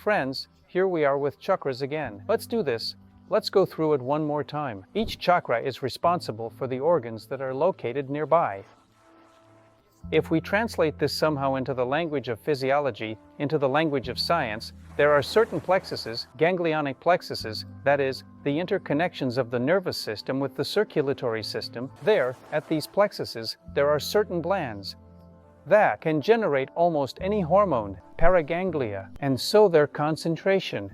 Friends, here we are with chakras again. Let's do this. Let's go through it one more time. Each chakra is responsible for the organs that are located nearby. If we translate this somehow into the language of physiology, into the language of science, there are certain plexuses, ganglionic plexuses, that is, the interconnections of the nervous system with the circulatory system. There, at these plexuses, there are certain glands that can generate almost any hormone, paraganglia, and so their concentration.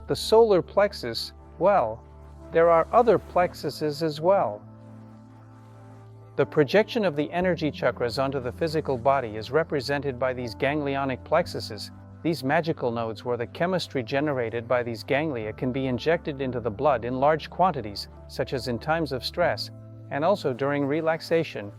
The solar plexus, well, there are other plexuses as well. The projection of the energy chakras onto the physical body is represented by these ganglionic plexuses, these magical nodes where the chemistry generated by these ganglia can be injected into the blood in large quantities, such as in times of stress, and also during relaxation.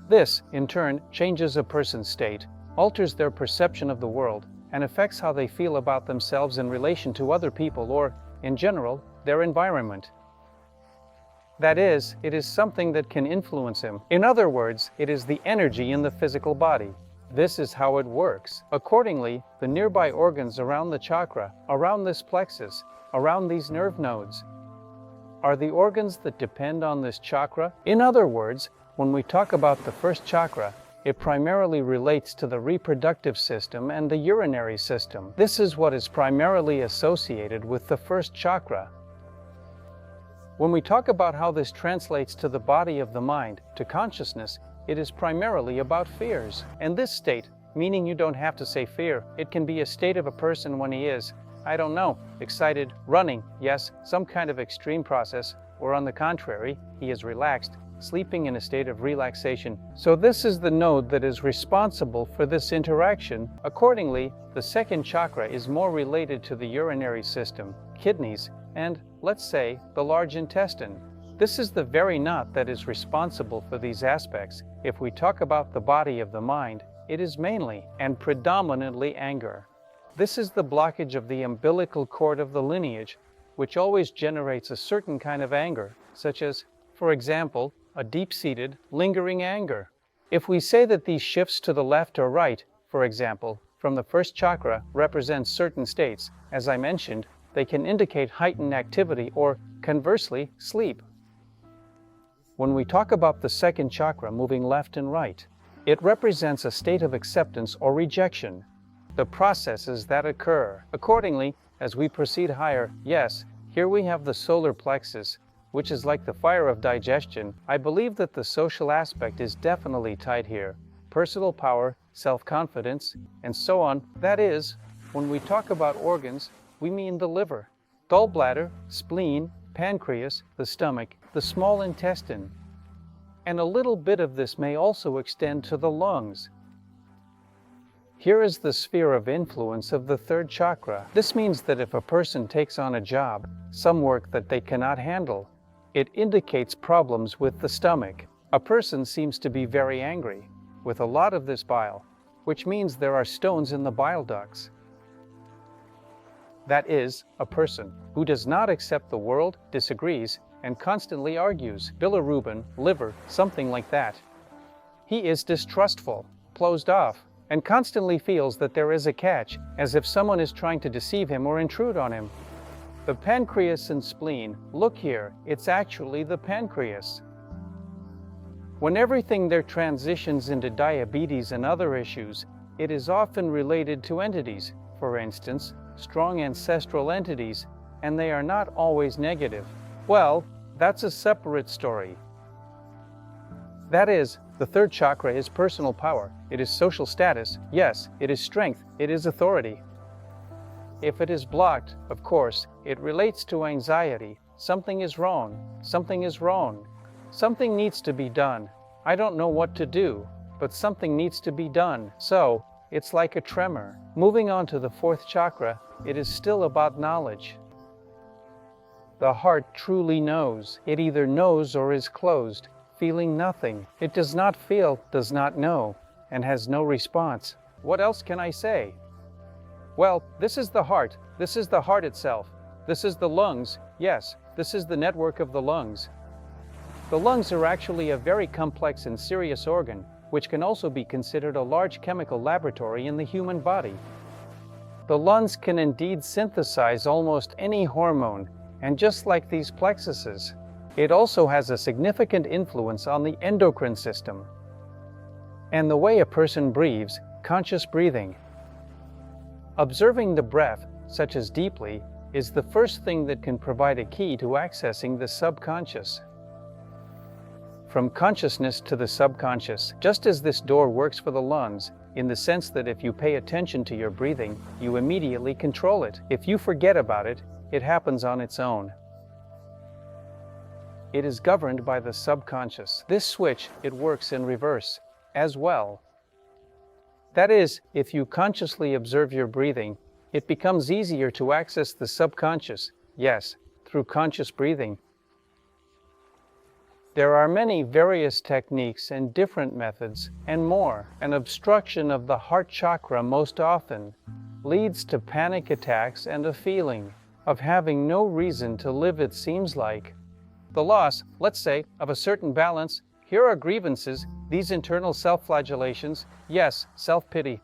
This, in turn, changes a person's state, alters their perception of the world, and affects how they feel about themselves in relation to other people or, in general, their environment. That is, it is something that can influence him. In other words, it is the energy in the physical body. This is how it works. Accordingly, the nearby organs around the chakra, around this plexus, around these nerve nodes, are the organs that depend on this chakra. In other words, when we talk about the first chakra, it primarily relates to the reproductive system and the urinary system. This is what is primarily associated with the first chakra. When we talk about how this translates to the body of the mind, to consciousness, it is primarily about fears. And this state, meaning you don't have to say fear, it can be a state of a person when he is, I don't know, excited, running, yes, some kind of extreme process, or on the contrary, he is relaxed, sleeping in a state of relaxation. So this is the node that is responsible for this interaction. Accordingly, the second chakra is more related to the urinary system, kidneys, and, let's say, the large intestine. This is the very knot that is responsible for these aspects. If we talk about the body of the mind, it is mainly and predominantly anger. This is the blockage of the umbilical cord of the lineage, which always generates a certain kind of anger, such as, for example, a deep-seated, lingering anger. If we say that these shifts to the left or right, for example, from the first chakra represent certain states, as I mentioned, they can indicate heightened activity or, conversely, sleep. When we talk about the second chakra moving left and right, it represents a state of acceptance or rejection, the processes that occur. Accordingly, as we proceed higher, yes, here we have the solar plexus, which is like the fire of digestion. I believe that the social aspect is definitely tied here. Personal power, self-confidence, and so on. That is, when we talk about organs, we mean the liver, gallbladder, spleen, pancreas, the stomach, the small intestine. And a little bit of this may also extend to the lungs. Here is the sphere of influence of the third chakra. This means that if a person takes on a job, some work that they cannot handle, it indicates problems with the stomach. A person seems to be very angry, with a lot of this bile, which means there are stones in the bile ducts. That is, a person who does not accept the world, disagrees, and constantly argues. Bilirubin, liver, something like that. He is distrustful, closed off, and constantly feels that there is a catch, as if someone is trying to deceive him or intrude on him. The pancreas and spleen, look here, it's actually the pancreas. When everything there transitions into diabetes and other issues, it is often related to entities, for instance, strong ancestral entities, and they are not always negative. Well, that's a separate story. That is, the third chakra is personal power, it is social status, yes, it is strength, it is authority. If it is blocked, of course, it relates to anxiety. Something is wrong, something is wrong. Something needs to be done. I don't know what to do, but something needs to be done. So, it's like a tremor. Moving on to the fourth chakra, it is still about knowledge. The heart truly knows. It either knows or is closed, feeling nothing. It does not feel, does not know, and has no response. What else can I say? Well, this is the heart. This is the heart itself. This is the lungs. Yes, this is the network of the lungs. The lungs are actually a very complex and serious organ, which can also be considered a large chemical laboratory in the human body. The lungs can indeed synthesize almost any hormone, and just like these plexuses, it also has a significant influence on the endocrine system and the way a person breathes, conscious breathing. Observing the breath, such as deeply, is the first thing that can provide a key to accessing the subconscious. From consciousness to the subconscious, just as this door works for the lungs, in the sense that if you pay attention to your breathing, you immediately control it. If you forget about it, it happens on its own. It is governed by the subconscious. This switch, it works in reverse as well. That is, if you consciously observe your breathing, it becomes easier to access the subconscious, yes, through conscious breathing. There are many various techniques and different methods, and more. An obstruction of the heart chakra most often leads to panic attacks and a feeling of having no reason to live, it seems like. The loss, let's say, of a certain balance. Here are grievances, these internal self-flagellations, yes, self-pity,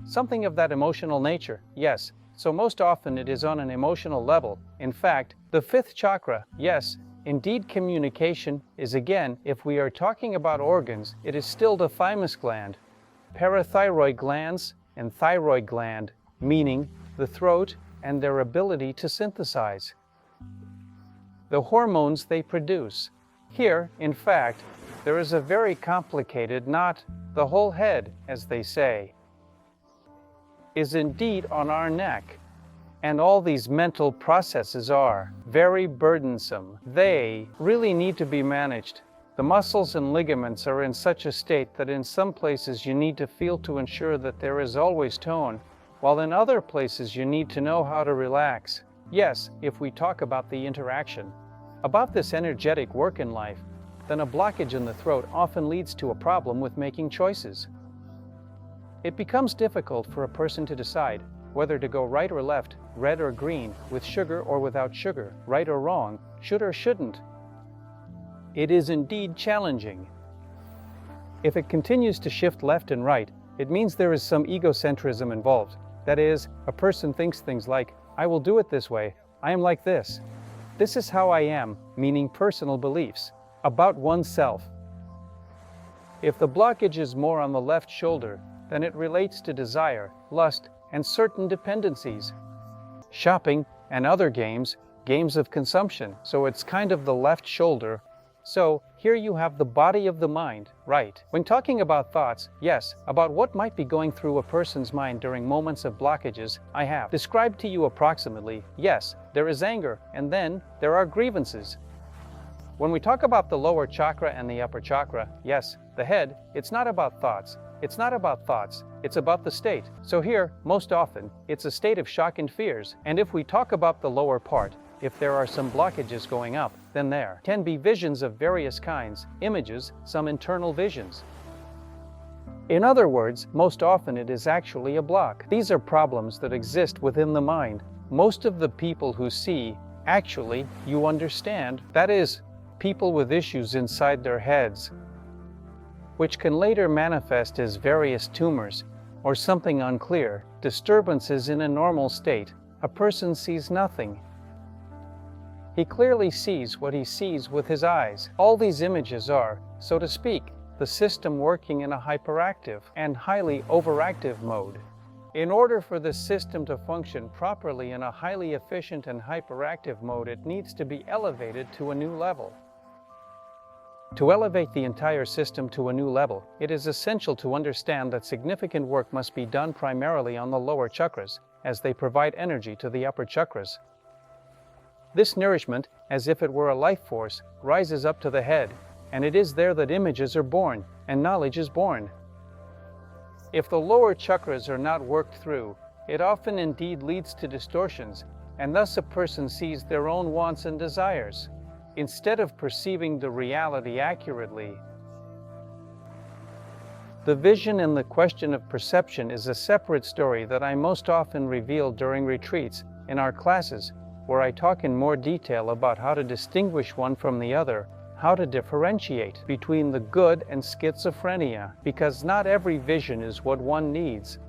something of that emotional nature, yes. So most often it is on an emotional level. In fact, the fifth chakra, yes, indeed communication is again, if we are talking about organs, it is still the thymus gland, parathyroid glands, and thyroid gland, meaning the throat and their ability to synthesize the hormones they produce. Here, in fact, there is a very complicated knot. The whole head, as they say, is indeed on our neck. And all these mental processes are very burdensome. They really need to be managed. The muscles and ligaments are in such a state that in some places you need to feel to ensure that there is always tone, while in other places you need to know how to relax. Yes, if we talk about the interaction, about this energetic work in life, then a blockage in the throat often leads to a problem with making choices. It becomes difficult for a person to decide whether to go right or left, red or green, with sugar or without sugar, right or wrong, should or shouldn't. It is indeed challenging. If it continues to shift left and right, it means there is some egocentrism involved. That is, a person thinks things like, I will do it this way, I am like this. This is how I am, meaning personal beliefs about oneself. If the blockage is more on the left shoulder, then it relates to desire, lust, and certain dependencies. Shopping and other games of consumption. So it's kind of the left shoulder. So here you have the body of the mind, right? When talking about thoughts, yes, about what might be going through a person's mind during moments of blockages, I have described to you approximately, yes, there is anger, and then there are grievances. When we talk about the lower chakra and the upper chakra, yes, the head, it's not about thoughts. It's not about thoughts, it's about the state. So here, most often, it's a state of shock and fears. And if we talk about the lower part, if there are some blockages going up, then there can be visions of various kinds, images, some internal visions. In other words, most often it is actually a block. These are problems that exist within the mind. Most of the people who see, actually, you understand, that is, people with issues inside their heads, which can later manifest as various tumors or something unclear, disturbances in a normal state. A person sees nothing. He clearly sees what he sees with his eyes. All these images are, so to speak, the system working in a hyperactive and highly overactive mode. In order for the system to function properly in a highly efficient and hyperactive mode, it needs to be elevated to a new level. To elevate the entire system to a new level, it is essential to understand that significant work must be done primarily on the lower chakras, as they provide energy to the upper chakras. This nourishment, as if it were a life force, rises up to the head, and it is there that images are born, and knowledge is born. If the lower chakras are not worked through, it often indeed leads to distortions, and thus a person sees their own wants and desires, instead of perceiving the reality accurately. The vision and the question of perception is a separate story that I most often reveal during retreats in our classes, where I talk in more detail about how to distinguish one from the other, how to differentiate between the good and schizophrenia, because not every vision is what one needs.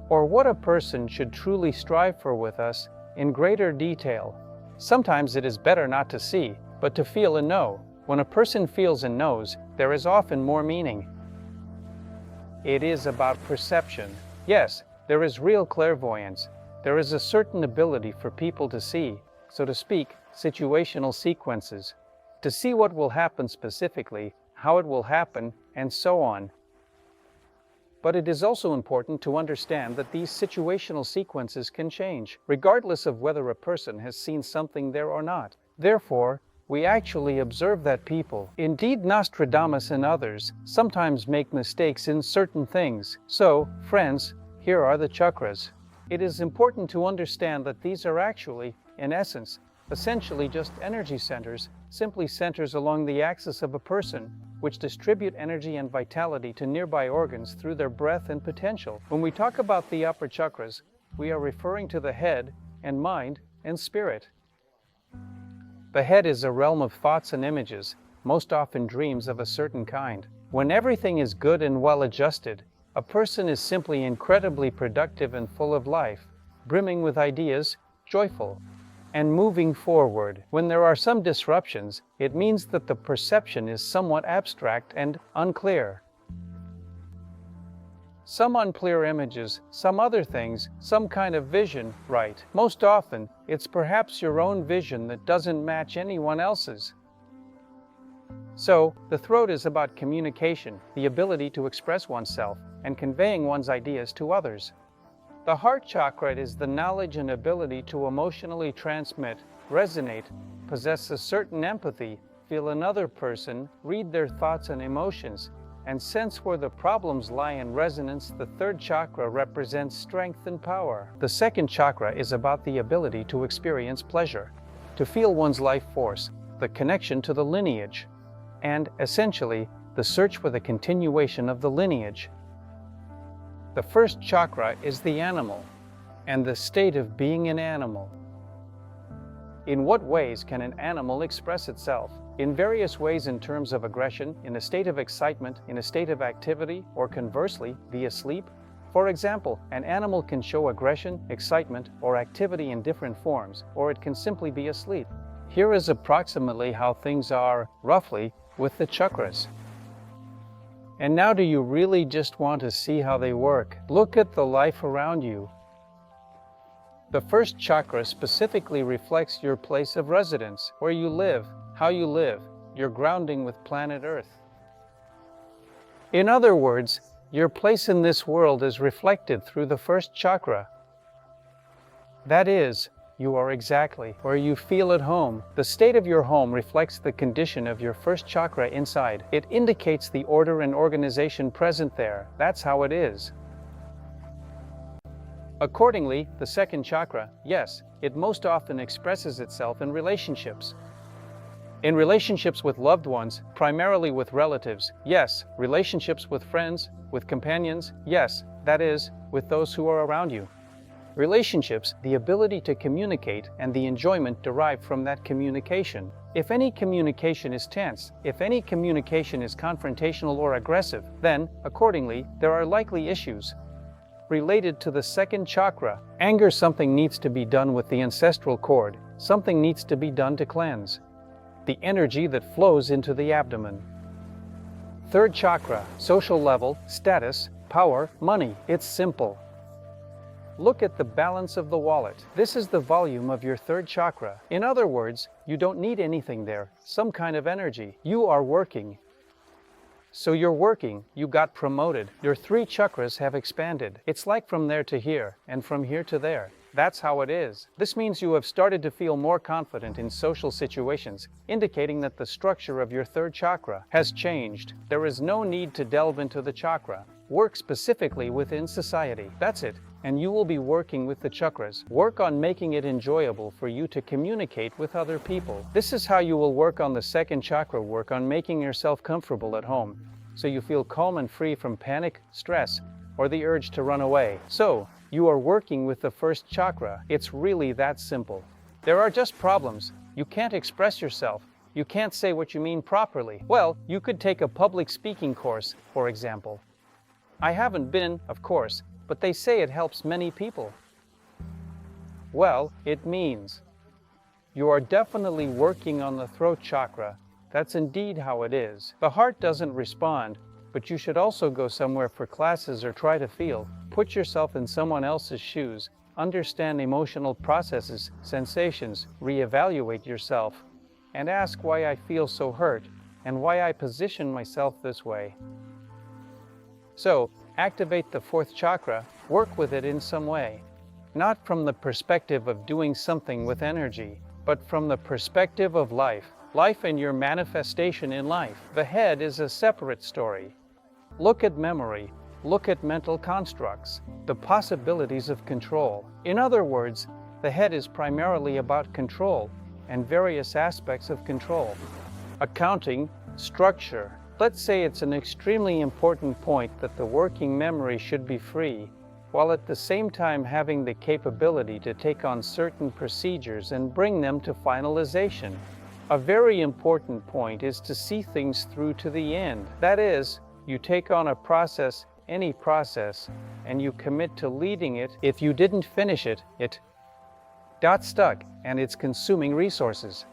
or what a person should truly strive for with us in greater detail. Sometimes it is better not to see, but to feel and know. When a person feels and knows, there is often more meaning. It is about perception. Yes, there is real clairvoyance. There is a certain ability for people to see, so to speak, situational sequences, to see what will happen specifically, how it will happen, and so on. But it is also important to understand that these situational sequences can change, regardless of whether a person has seen something there or not. Therefore, we actually observe that people, indeed Nostradamus and others, sometimes make mistakes in certain things. So, friends, here are the chakras. It is important to understand that these are actually, in essence, essentially just energy centers, simply centers along the axis of a person, which distribute energy and vitality to nearby organs through their breath and potential. When we talk about the upper chakras, we are referring to the head and mind and spirit. The head is a realm of thoughts and images, most often dreams of a certain kind. When everything is good and well adjusted, a person is simply incredibly productive and full of life, brimming with ideas, joyful, and moving forward. When there are some disruptions, it means that the perception is somewhat abstract and unclear. Some unclear images, some other things, some kind of vision, right? Most often, it's perhaps your own vision that doesn't match anyone else's. So, the throat is about communication, the ability to express oneself, and conveying one's ideas to others. The heart chakra is the knowledge and ability to emotionally transmit, resonate, possess a certain empathy, feel another person, read their thoughts and emotions, and sense where the problems lie in resonance. The third chakra represents strength and power. The second chakra is about the ability to experience pleasure, to feel one's life force, the connection to the lineage, and, essentially, the search for the continuation of the lineage. The first chakra is the animal, and the state of being an animal. In what ways can an animal express itself? In various ways in terms of aggression, in a state of excitement, in a state of activity, or conversely, be asleep. For example, an animal can show aggression, excitement, or activity in different forms, or it can simply be asleep. Here is approximately how things are, roughly, with the chakras. And now do you really just want to see how they work? Look at the life around you. The first chakra specifically reflects your place of residence, where you live, how you live, your grounding with planet Earth. In other words, your place in this world is reflected through the first chakra. That is, you are exactly where you feel at home. The state of your home reflects the condition of your first chakra inside. It indicates the order and organization present there. That's how it is. Accordingly, the second chakra, yes, it most often expresses itself in relationships. In relationships with loved ones, primarily with relatives, yes. Relationships with friends, with companions, yes, that is, with those who are around you. Relationships, the ability to communicate and the enjoyment derived from that communication. If any communication is tense, if any communication is confrontational or aggressive, then, accordingly, there are likely issues related to the second chakra. Anger, something needs to be done with the ancestral cord. Something needs to be done to cleanse the energy that flows into the abdomen. Third chakra, social level, status, power, money. It's simple. Look at the balance of the wallet. This is the volume of your third chakra. In other words, you don't need anything there, some kind of energy. You are working. So you're working, you got promoted. Your three chakras have expanded. It's like from there to here, and from here to there. That's how it is. This means you have started to feel more confident in social situations, indicating that the structure of your third chakra has changed. There is no need to delve into the chakra. Work specifically within society. That's it. And you will be working with the chakras. Work on making it enjoyable for you to communicate with other people. This is how you will work on the second chakra. Work on making yourself comfortable at home, so you feel calm and free from panic, stress, or the urge to run away. So, you are working with the first chakra. It's really that simple. There are just problems. You can't express yourself. You can't say what you mean properly. Well, you could take a public speaking course, for example. I haven't been, of course, but they say it helps many people. Well, it means you are definitely working on the throat chakra. That's indeed how it is. The heart doesn't respond, but you should also go somewhere for classes or try to feel. Put yourself in someone else's shoes. Understand emotional processes, sensations, reevaluate yourself, and ask why I feel so hurt and why I position myself this way. So, activate the fourth chakra, work with it in some way. Not from the perspective of doing something with energy, but from the perspective of life. Life and your manifestation in life. The head is a separate story. Look at memory. Look at mental constructs, the possibilities of control. In other words, the head is primarily about control and various aspects of control. Accounting, structure. Let's say it's an extremely important point that the working memory should be free, while at the same time having the capability to take on certain procedures and bring them to finalization. A very important point is to see things through to the end. That is, you take on a process, any process, and you commit to leading it. If you didn't finish it, it got stuck, and it's consuming resources.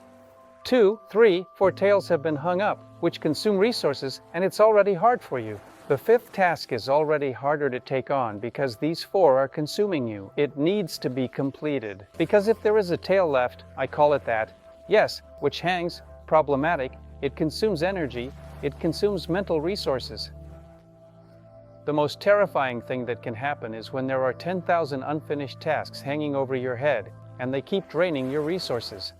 2, 3, 4 tails have been hung up, which consume resources, and it's already hard for you. The fifth task is already harder to take on because these 4 are consuming you. It needs to be completed. Because if there is a tail left, I call it that, yes, which hangs, problematic, it consumes energy, it consumes mental resources. The most terrifying thing that can happen is when there are 10,000 unfinished tasks hanging over your head, and they keep draining your resources.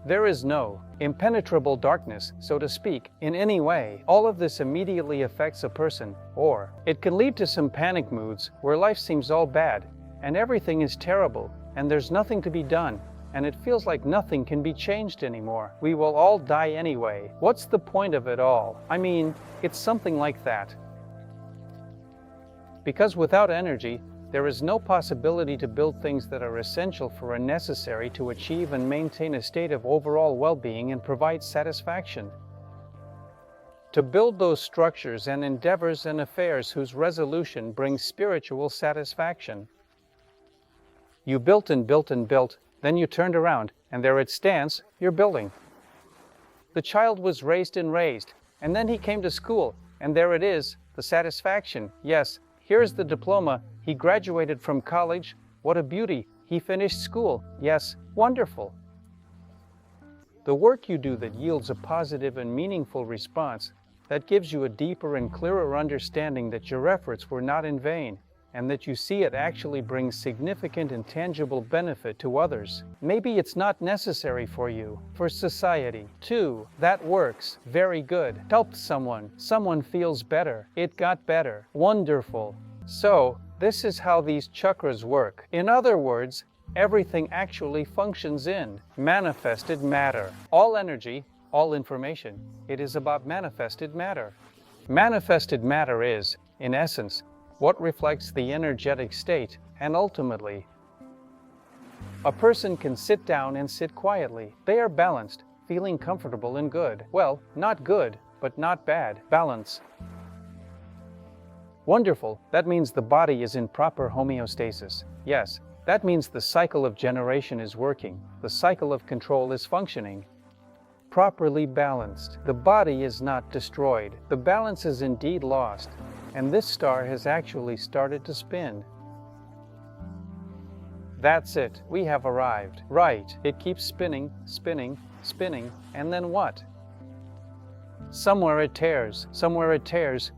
There is no impenetrable darkness, so to speak, in any way. All of this immediately affects a person, or it can lead to some panic moods where life seems all bad, and everything is terrible, and there's nothing to be done, and it feels like nothing can be changed anymore. We will all die anyway. What's the point of it all? I mean, it's something like that. Because without energy, there is no possibility to build things that are essential for and necessary to achieve and maintain a state of overall well-being and provide satisfaction. To build those structures and endeavors and affairs whose resolution brings spiritual satisfaction. You built and built and built, then you turned around, and there it stands, you're building. The child was raised, and then he came to school, and there it is, the satisfaction. Yes, here's the diploma. He graduated from college. What a beauty. He finished school. Yes, wonderful. The work you do that yields a positive and meaningful response, that gives you a deeper and clearer understanding that your efforts were not in vain, and that you see it actually brings significant and tangible benefit to others. Maybe it's not necessary for you, for society. 2, that works. Very good. Helped someone. Someone feels better. It got better. Wonderful. So, this is how these chakras work. In other words, everything actually functions in manifested matter. All energy, all information, it is about manifested matter. Manifested matter is, in essence, what reflects the energetic state, and ultimately, a person can sit down and sit quietly. They are balanced, feeling comfortable and good. Well, not good, but not bad. Balance. Wonderful. That means the body is in proper homeostasis. Yes, that means the cycle of generation is working. The cycle of control is functioning. Properly balanced. The body is not destroyed. The balance is indeed lost. And this star has actually started to spin. That's it. We have arrived. Right. It keeps spinning, spinning, spinning, and then what? Somewhere it tears,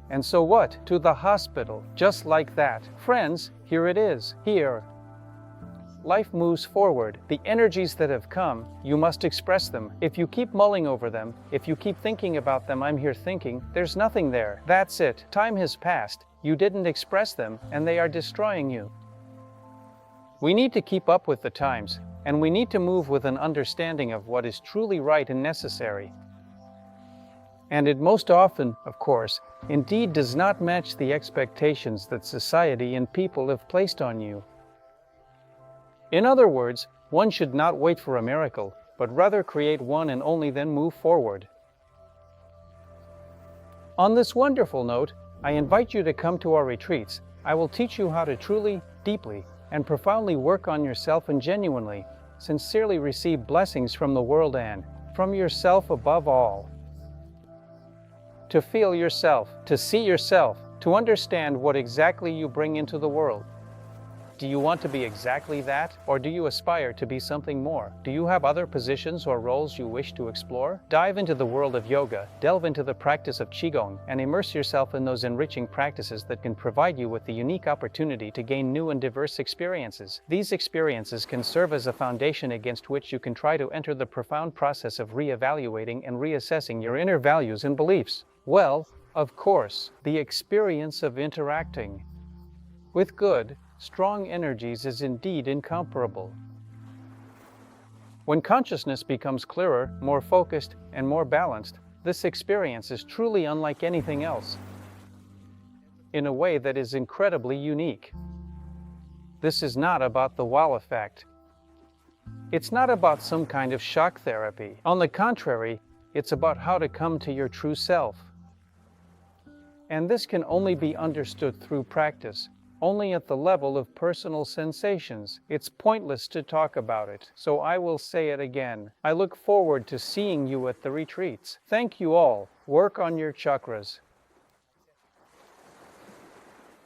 and so what? To the hospital, just like that. Friends, here it is, here. Life moves forward. The energies that have come, you must express them. If you keep mulling over them, if you keep thinking about them, I'm here thinking, there's nothing there. That's it. Time has passed. You didn't express them, and they are destroying you. We need to keep up with the times, and we need to move with an understanding of what is truly right and necessary. And it most often, of course, indeed does not match the expectations that society and people have placed on you. In other words, one should not wait for a miracle, but rather create one and only then move forward. On this wonderful note, I invite you to come to our retreats, I will teach you how to truly, deeply, and profoundly work on yourself and genuinely, sincerely receive blessings from the world and from yourself above all. To feel yourself, to see yourself, to understand what exactly you bring into the world. Do you want to be exactly that, or do you aspire to be something more? Do you have other positions or roles you wish to explore? Dive into the world of yoga, delve into the practice of Qigong, and immerse yourself in those enriching practices that can provide you with the unique opportunity to gain new and diverse experiences. These experiences can serve as a foundation against which you can try to enter the profound process of re-evaluating and reassessing your inner values and beliefs. Well, of course, the experience of interacting with good, strong energies is indeed incomparable. When consciousness becomes clearer, more focused, and more balanced, this experience is truly unlike anything else, in a way that is incredibly unique. This is not about the wow effect. It's not about some kind of shock therapy. On the contrary, it's about how to come to your true self. And this can only be understood through practice, only at the level of personal sensations. It's pointless to talk about it, so I will say it again. I look forward to seeing you at the retreats. Thank you all. Work on your chakras.